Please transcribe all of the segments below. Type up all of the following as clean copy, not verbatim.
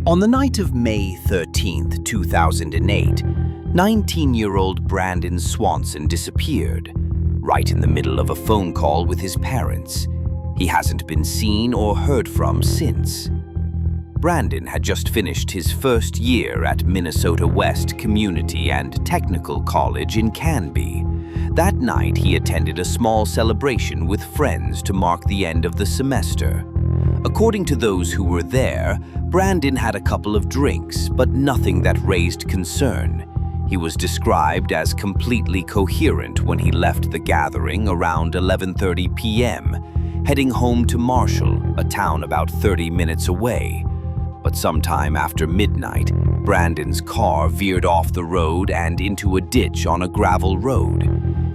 On the night of May 13th, 2008, 19-year-old Brandon Swanson disappeared, right in the middle of a phone call with his parents. He hasn't been seen or heard from since. Brandon had just finished his first year at Minnesota West Community and Technical College in Canby. That night, he attended a small celebration with friends to mark the end of the semester. According to those who were there, Brandon had a couple of drinks, but nothing that raised concern. He was described as completely coherent when he left the gathering around 11:30 p.m., heading home to Marshall, a town about 30 minutes away. But sometime after midnight, Brandon's car veered off the road and into a ditch on a gravel road.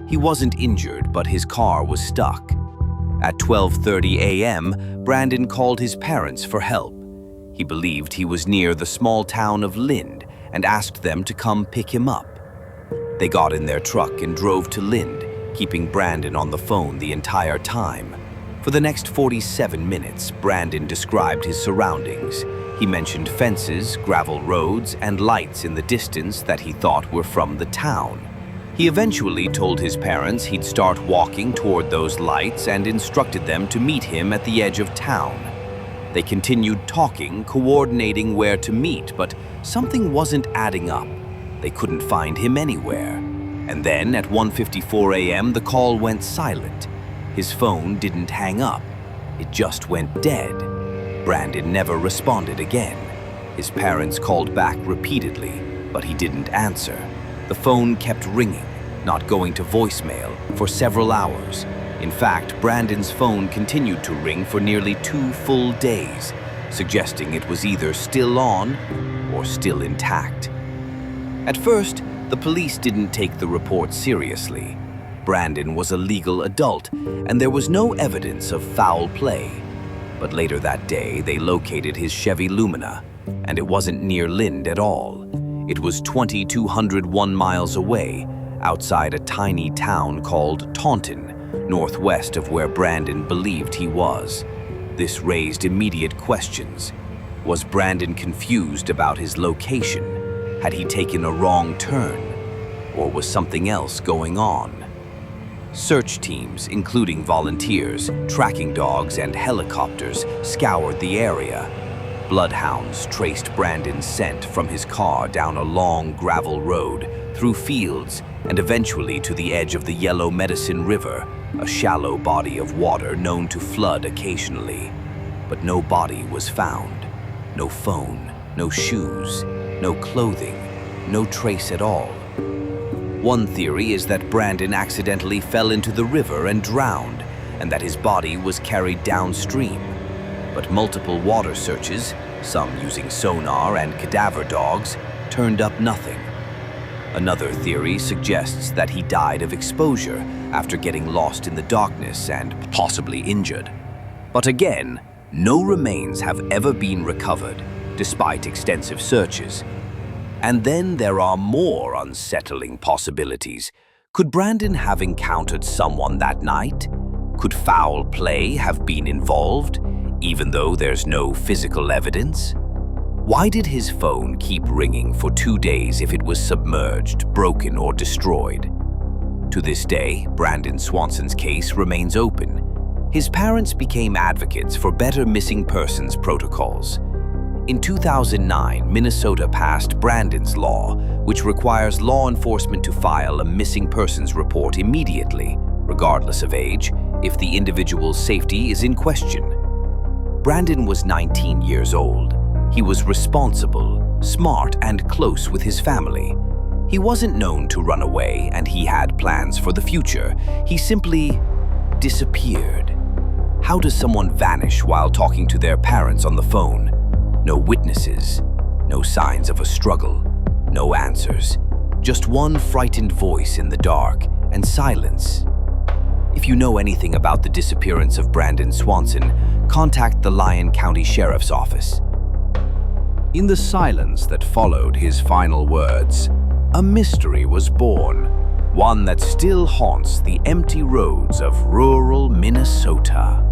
He wasn't injured, but his car was stuck. At 12:30 a.m., Brandon called his parents for help. He believed he was near the small town of Lind and asked them to come pick him up. They got in their truck and drove to Lind, keeping Brandon on the phone the entire time. For the next 47 minutes, Brandon described his surroundings. He mentioned fences, gravel roads, and lights in the distance that he thought were from the town. He eventually told his parents he'd start walking toward those lights and instructed them to meet him at the edge of town. They continued talking, coordinating where to meet, but something wasn't adding up. They couldn't find him anywhere. And then at 1:54 a.m., the call went silent. His phone didn't hang up. It just went dead. Brandon never responded again. His parents called back repeatedly, but he didn't answer. The phone kept ringing, not going to voicemail, for several hours. In fact, Brandon's phone continued to ring for nearly 2 full days, suggesting it was either still on or still intact. At first, the police didn't take the report seriously. Brandon was a legal adult, and there was no evidence of foul play. But later that day, they located his Chevy Lumina, and it wasn't near Lind at all. It was 2,201 miles away, outside a tiny town called Taunton, northwest of where Brandon believed he was. This raised immediate questions. Was Brandon confused about his location? Had he taken a wrong turn? Or was something else going on? Search teams, including volunteers, tracking dogs, and helicopters, scoured the area. Bloodhounds traced Brandon's scent from his car down a long gravel road, through fields, and eventually to the edge of the Yellow Medicine River, a shallow body of water known to flood occasionally. But no body was found. No phone, no shoes, no clothing, no trace at all. One theory is that Brandon accidentally fell into the river and drowned, and that his body was carried downstream. But multiple water searches, some using sonar and cadaver dogs, turned up nothing. Another theory suggests that he died of exposure after getting lost in the darkness and possibly injured. But again, no remains have ever been recovered, despite extensive searches. And then there are more unsettling possibilities. Could Brandon have encountered someone that night? Could foul play have been involved, even though there's no physical evidence? Why did his phone keep ringing for 2 days if it was submerged, broken, or destroyed? To this day, Brandon Swanson's case remains open. His parents became advocates for better missing persons protocols. In 2009, Minnesota passed Brandon's Law, which requires law enforcement to file a missing persons report immediately, regardless of age, if the individual's safety is in question. Brandon was 19 years old. He was responsible, smart, and close with his family. He wasn't known to run away, and he had plans for the future. He simply disappeared. How does someone vanish while talking to their parents on the phone? No witnesses, no signs of a struggle, no answers. Just one frightened voice in the dark and silence. If you know anything about the disappearance of Brandon Swanson, contact the Lyon County Sheriff's Office. In the silence that followed his final words, a mystery was born, one that still haunts the empty roads of rural Minnesota.